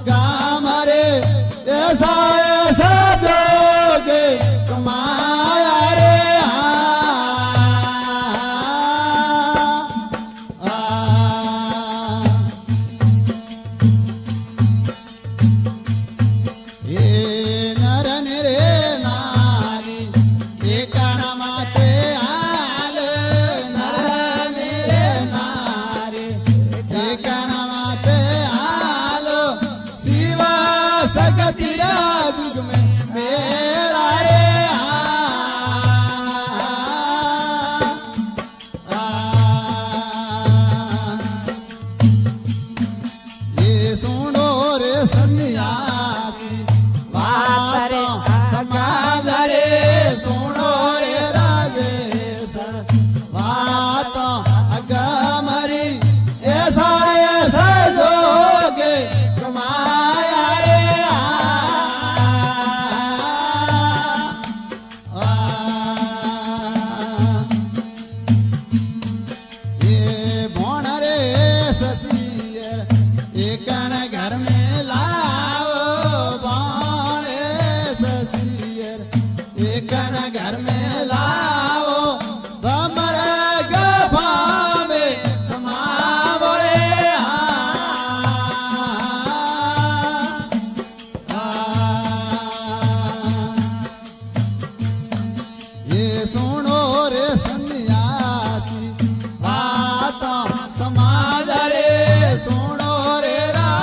काम रे ऐसा ऐसा जोगे कमाया रे समाज रे सुनो रे रा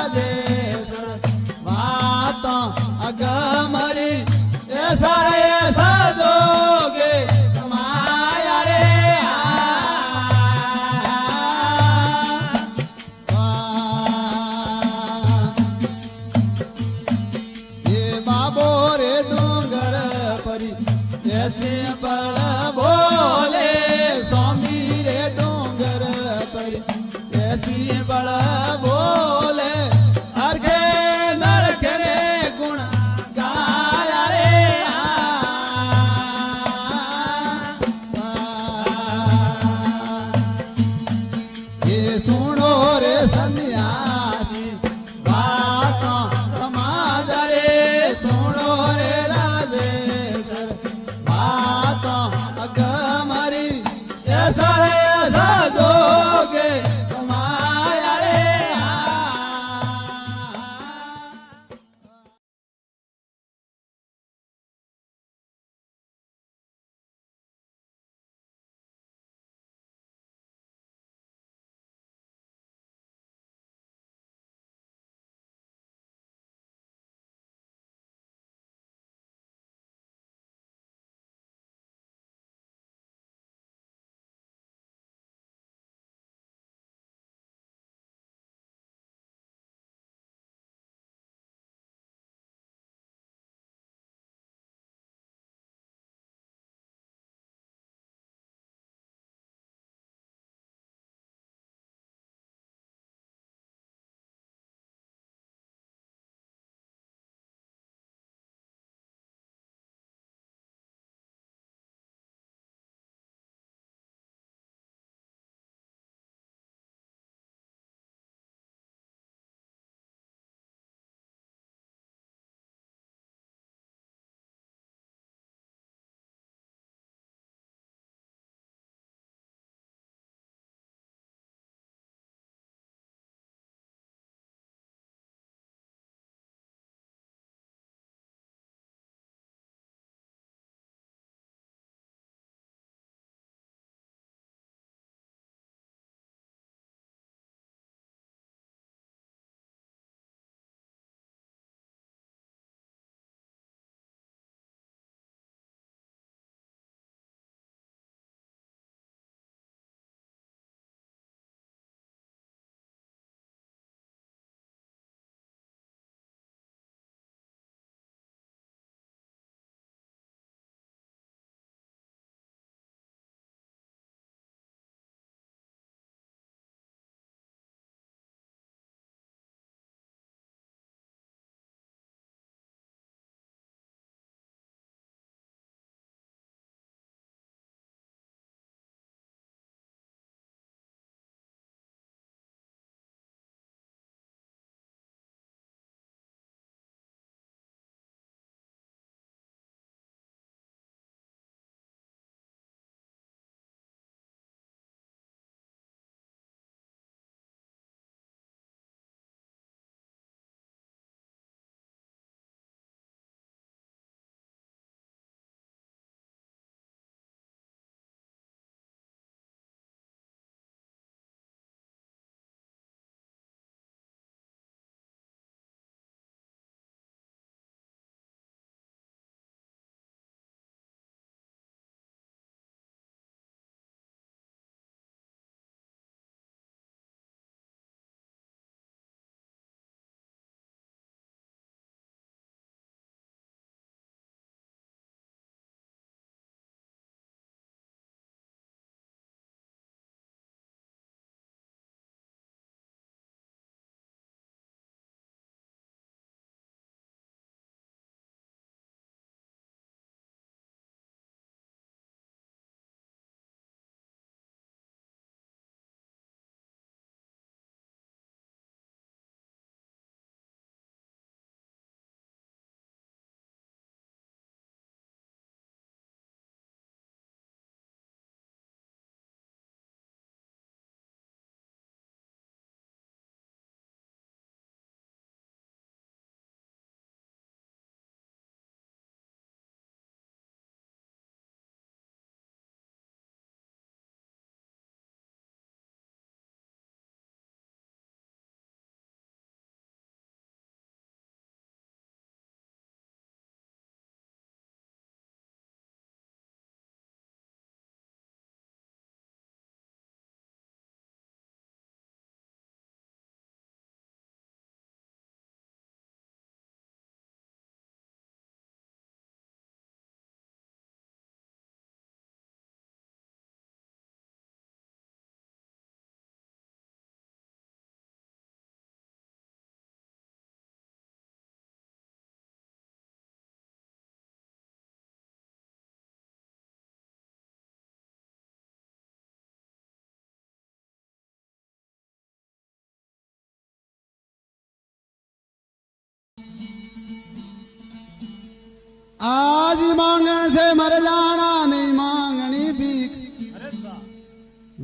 आज मांगण से मर जाना नहीं मांगनी भीख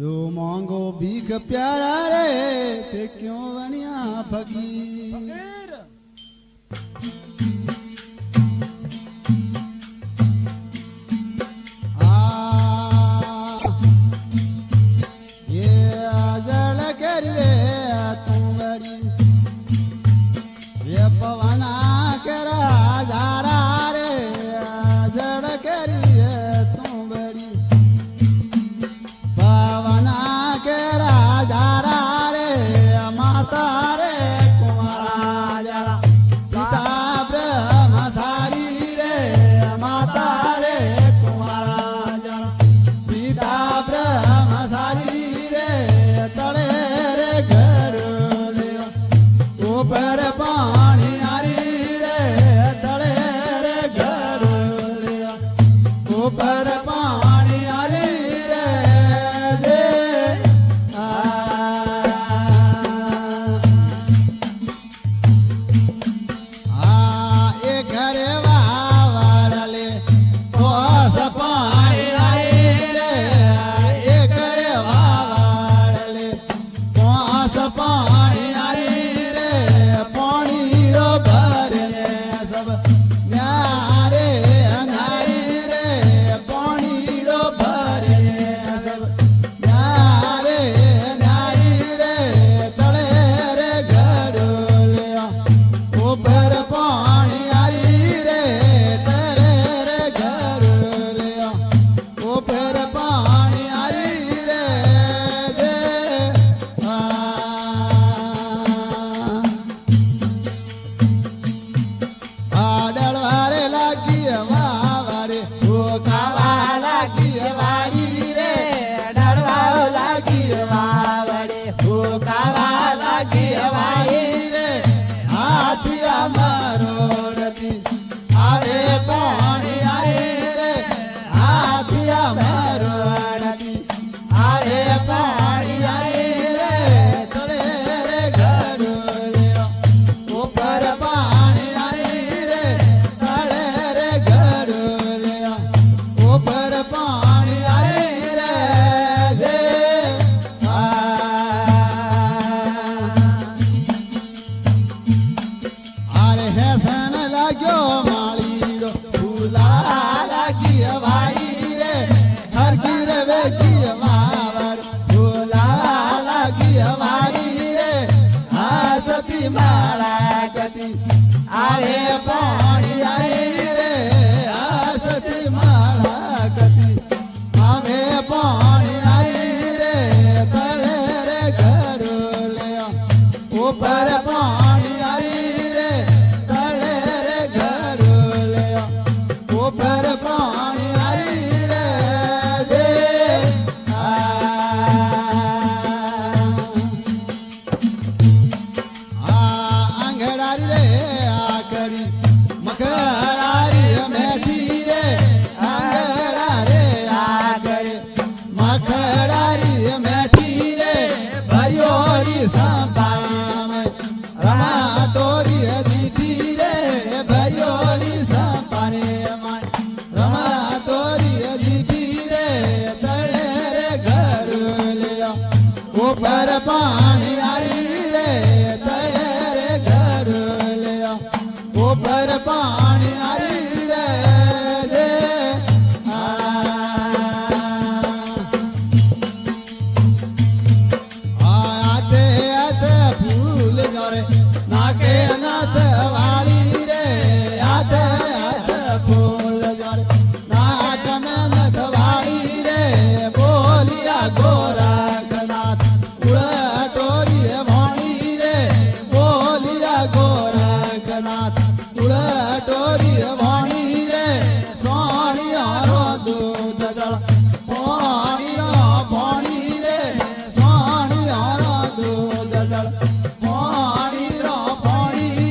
जो मांगो भीख प्यारा रे ते क्यों बनिया फकीर पवना करा जारा रे जड़ करी तू बड़ी पवना करा जारा रे माता रे कुमारा जरा पिता ब्रह्म सारी रे माता रे कुमारा जरा पिता ब्रह्म सारी रे तले रे घर ले ऊपर पानी ऊपर पानी आरी रे दे एक घरे वाले कोस पानी आरी रे एक घरे वाले कोस पानी आरी रे पानी रो भर सब न्यारे आए पानी आई रे आसती माला गति हमें पानी आई रे तले रे घर ले ऊपर पानी आई रे तले रे घर ले ऊपर पानी आई रे दे अंगड़ारी रे आकड़ी मकड़ारी बैठी रे अंगड़ा रे आकड़ी मकड़ारी बैठी रे भरियोरी संपाम रमा तोरी दीठी रे भरियोरी संपाने मान रमा तोरी दीठी रे तले रे घर लिया ऊपर पानी आरी रे तले रे घर लिया ऊपर पानी आरी रे दे आते आते फूल जोरे नाके नाथ वाली रे आते आते फूल जोरे नाक में नथ वाली रे बोलिया गोरखनाथ उड़ा टोरी वाणी रे बोलिया गोरखनाथ उड़ा टोरी वाणी रे सोनी आरो दूध दल पानी रो पानी रे सोनी आरो दूध दल पानी रो पानी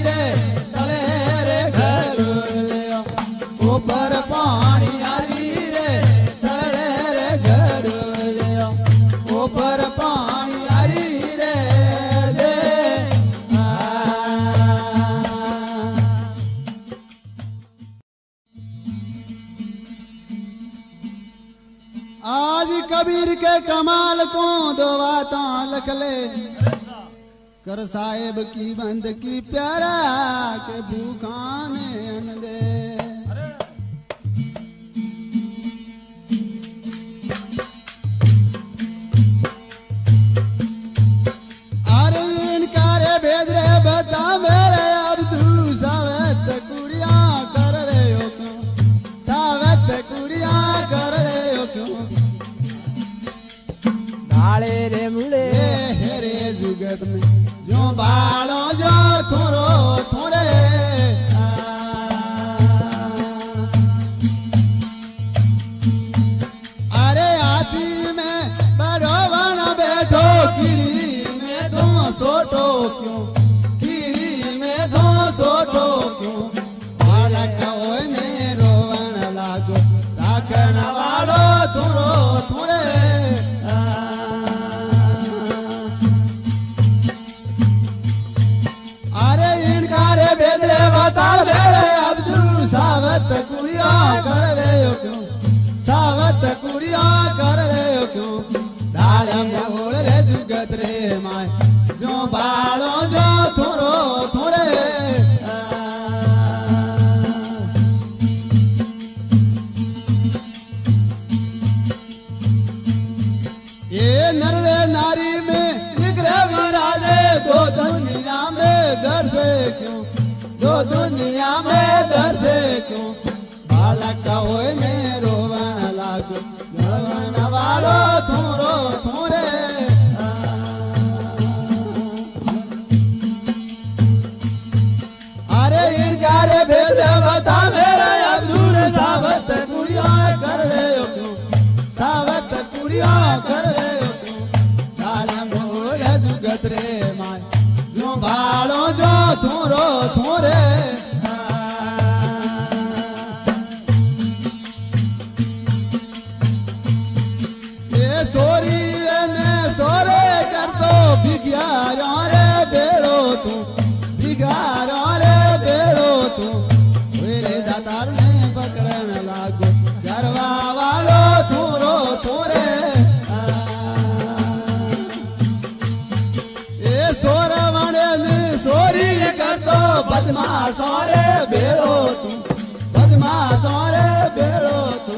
के कमाल को दो बातों लख ले कर साहेब की बंद की प्यारा के भूखाने अन दे अरे इनकारे भेद रे बता मेरे अब तू सावत कुड़िया कर रहे हो क्यों सावत कुड़िया कर रहे हो क्यों डाले रे मुड़े हेरे जुगत में जो बालों जो थोरो थोरे अरे हाथी में बड़ो बना बैठो कीड़ी में तो सोटो क्यों कीड़ी में तो सोटो क्यों बालक ओने रोवण लागो राखण वालो थोरो थोरे सावत कुड़िया कर रहे हो क्यों सावत कुड़िया कर रहे हो क्यों डालम बोल रे जुगत रे माय जो बालों जो थोरो थोरे ये नर रे नारी में निगरे विराजे दो दुनिया में घर से क्यों दो दुनिया में दर से क्यों बालक होने रोवण लागो रोवण वालो थोरो थोरे अरे इनकारे भेद बता मेरे अधूर सावत कुड़िया कर रहे हो क्यों सावत कुड़िया कर रहे हो क्यों डालम बोल जुगत रे माय जो बालो जो थोरो थोरे ये सोरी ने सोरे कर तो भिगियारो रे बेड़ो तू भिगारो रे बेड़ो तू मेरे दातार ने पकड़न लागो गरवा वालो थोरो थोरे ये सोरा सोरी कर तो बदमाश रे बेड़ो तू बदमाश रे बेड़ो तू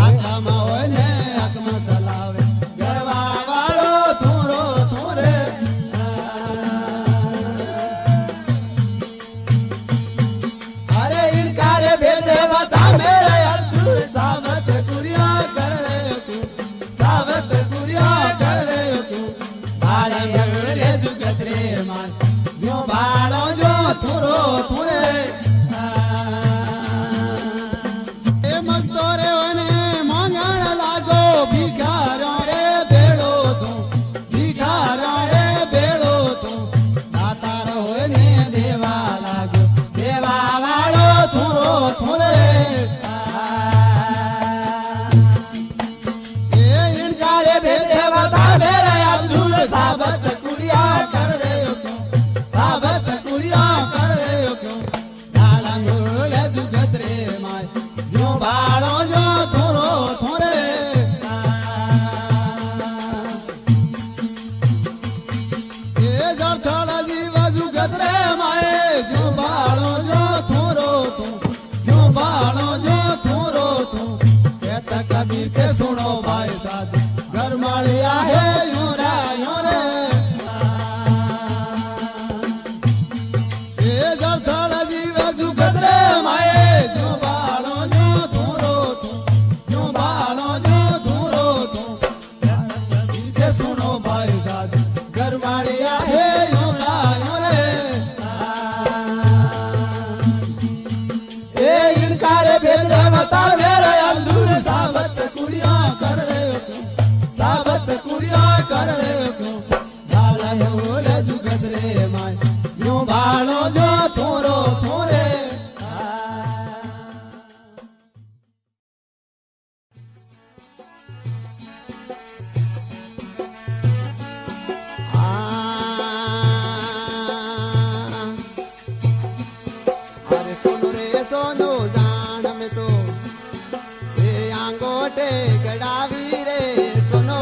आखा मावने आखमा सलावे गरवा वालो थोरो थोरे अरे इनकारे भेदे बता मेरे अर्जुन सावत कुड़िया कर रहे हो तू सावत कुड़िया कर रहे हो तू बाला रे जुगत रे मान जो बालो जो थोरो थोरे ए मगतोरे वने मांगण लागो भिखारो रे बेड़ो तू भिखारो रे बेड़ो तू दातार होने देवा लागो देवा वालो थोरो थोरे ए इनकारे भेदे बता मेरे अब्दुल साबत कुड़िया कर रहे हो क्यों सावत कुड़िया कर रहे हो क्यों डाला मुड़े जुगत रे माय जो बालो जो थोरो थोरे ये जड़ थोड़ा जीव जुगत रे माय जो बालो जो थोरो थो जो बालो जो थोरो थो कहता कबीर के सुनो भाई साथ घर मालिया है योरा योरे कर रहे हो क्यों डाला बोल जुगत रे माय जो बालो जो थोरो थोरे अरे सुनो रे सोनो जान में तो ये आंगोटे गड़ावी रे सुनो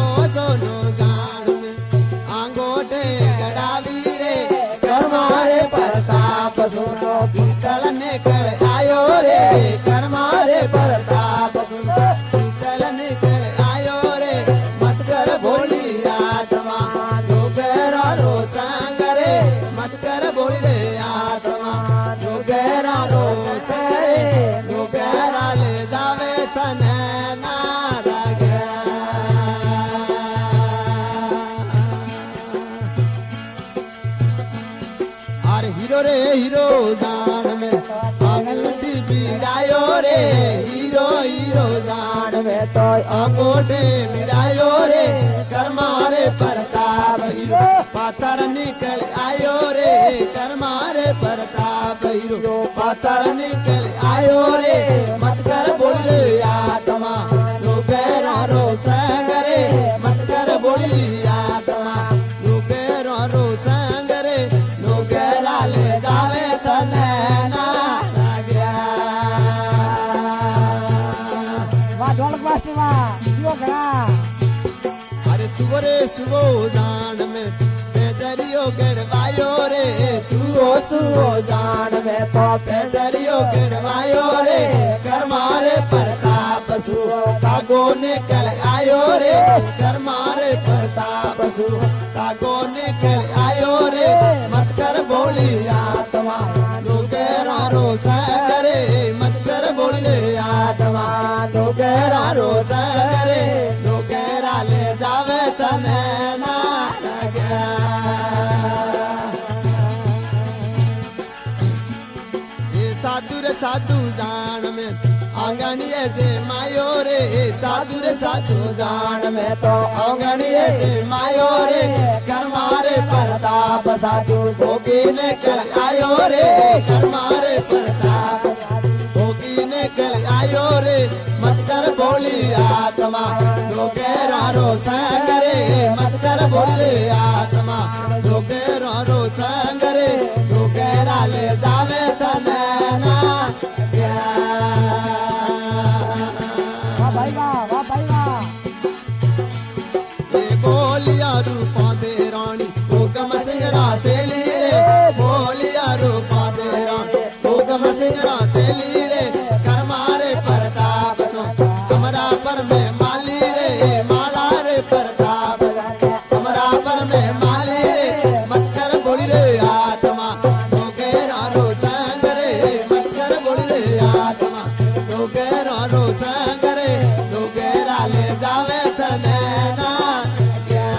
सुनो पीतल निकल आयो रे कर्मा रे प्रताप सुनो पीतल निकल आयो रे मत कर भोली आत्मा जो गहरा रो संग रे मत कर भोली रे आत्मा जो गहरा रो रे जो गहरा ले जावे तने ना रगे अरे हीरो रे हीरो जान में अंगूठी बिड़ायो रे हीरो हीरो जान में तो अंगूठी बिड़ायो रे कर्मा रे प्रताप हीरो पाथर निकल आयो रे कर्मा रे प्रताप हीरो पाथर निकल आयो रे मत कर बोले आत्मा जो गहरा रो संग रे मत कर बोली आत्मा जो गहरा रो संग रे जो गहरा ले जावे तने ना लाग्या वाह ढोलक वास्ते वाह यो गड़ा अरे सुवरे सुवो जान में पैदरियो गड़वायो रे सुवो सुवो जान में तो पैदरियो गड़वायो रे कर्मा रे प्रताप सुवो कागो निकल आयो रे कर्मा रे प्रताप सुवो कागो निकल आयो रे मत कर बोली आत्मा जो गहरा रो करे मत कर बोली रे आत्मा जो गहरा रो करे जो गहरा ले जावे तने ना लगे ये साधु रे साधु जान में आंगणिये जे मायो रे साधु रे साधु जान में तो आंगणिये जे मायो रे कर्मा रे प्रताप साधु भोगी ने कर आयो रे कर्मा रे प्रताप भोगी ने कर आयो रे मत कर बोली आत्मा जो गहरा रो संग रे मत कर बोली आत्मा जो गहरा रो संग रे जो गहरा ले जावे तने ना वाह भाई वाह ये बोलिया रूपा दे रानी हुकम सिंह रासे ली रे बोलिया रूपा दे रानी हुकम सिंह रासे ली रे कर्मा रे प्रताप तो कमरा पर में माली रे माला रे प्रताप कमरा पर में माली रे मत कर बोली रे आत्मा जो गहरा रो संग रे मत कर बोली रे आत्मा जो गहरा रो संग रे जो गहरा ले जावे तने ना क्या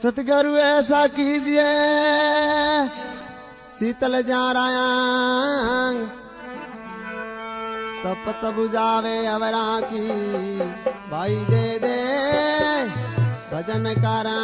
सतगुरु ऐसा कीजिए शीतल जारायांग तपत बुझावे अवरा की भाई दे दे भजन करा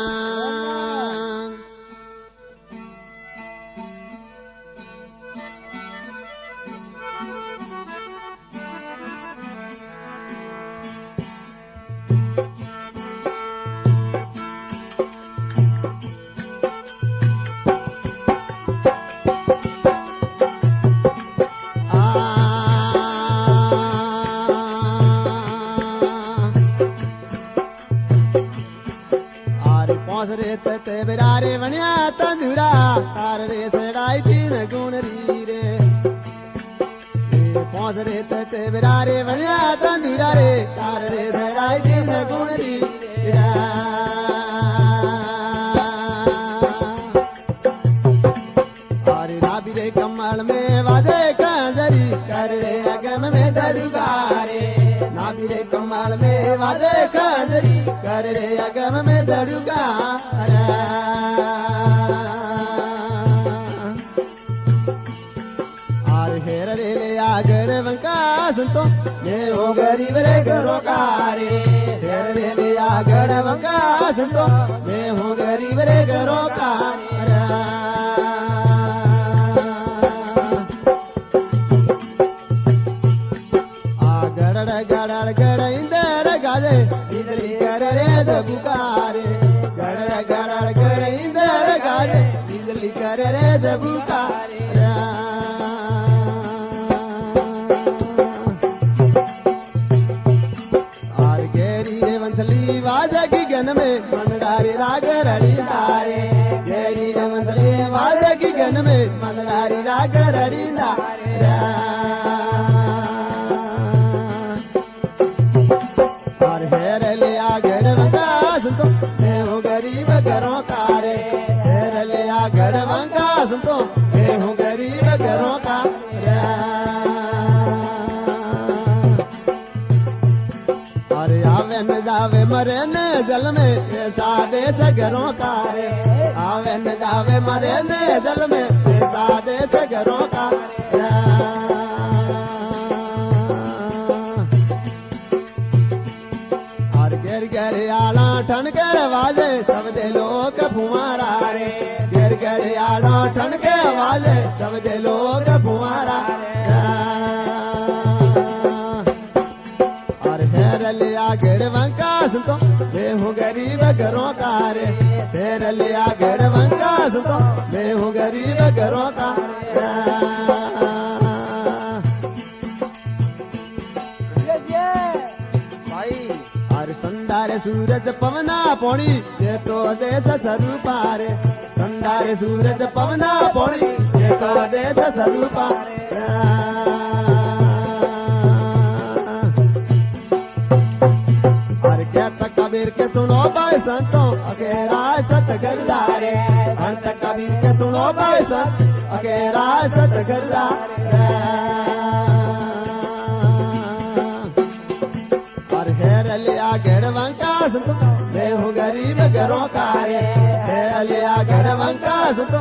ते बिरारे बनिया तंदूरा तार रे सड़ाई तीन गुण री रे पौध रे ते बिरारे बनिया तंदूरा रे तार रे सड़ाई तीन गुण री अरे राबी रे कमल में वादे कंजरी कर रे अगम में दरुगारे नाबी रे कमल में वादे कंजरी कर रे अगम में दरुगा हेर रे ले आगर वंका संतो ये हो गरीब रे घरों का रे हेर रे ले आगर वंका संतो ये हो गरीब रे घरों का गड़ड़ गड़ड़ गड़ इंदर गाजे इधरी कर रे दबुकारे गड़ड़ गड़ड़ गड़ इंदर गाजे इधरी कर रे दबुकारे और गेरी रे वंसली वाजा की गन में मनडारी राग रड़ी तारे गेरी रे वंसली वाजा की गन में मनडारी राग रड़ी तारे हेर ले आगर वंका सुनतो मैं हूँ गरीब घरों का रे हेर ले आगर वंका सुनतो मैं हूँ गरीब घरों का अरे आवे न जावे मरे न जल में ऐसा देश घरों का रे आवे न जावे मरे न जल में ऐसा देश घरों का गर गर आला ठन कर वाजे सब दे लोग फुमारा रे गर गर आला ठन के वाजे सब दे लोग फुमारा और हेर लिया गर वंका सुनतो मैं हूँ गरीब घरों का रे हेर लिया गर वंका सुनतो मैं हूँ गरीब घरों का संदारे सूरज पवना पौड़ी ये तो देश स्वरूपारे संदारे सूरज पवना पौड़ी ये तो देश स्वरूपारे और क्या तक कबीर के सुनो भाई संतों अकेरा सत गंदारे अंत कबीर के सुनो भाई संत अकेरा सत गंदारे हेर लिया घर वंका सुतो मैं हूँ गरीब घरों का रे हेर लिया घर वंका सुतो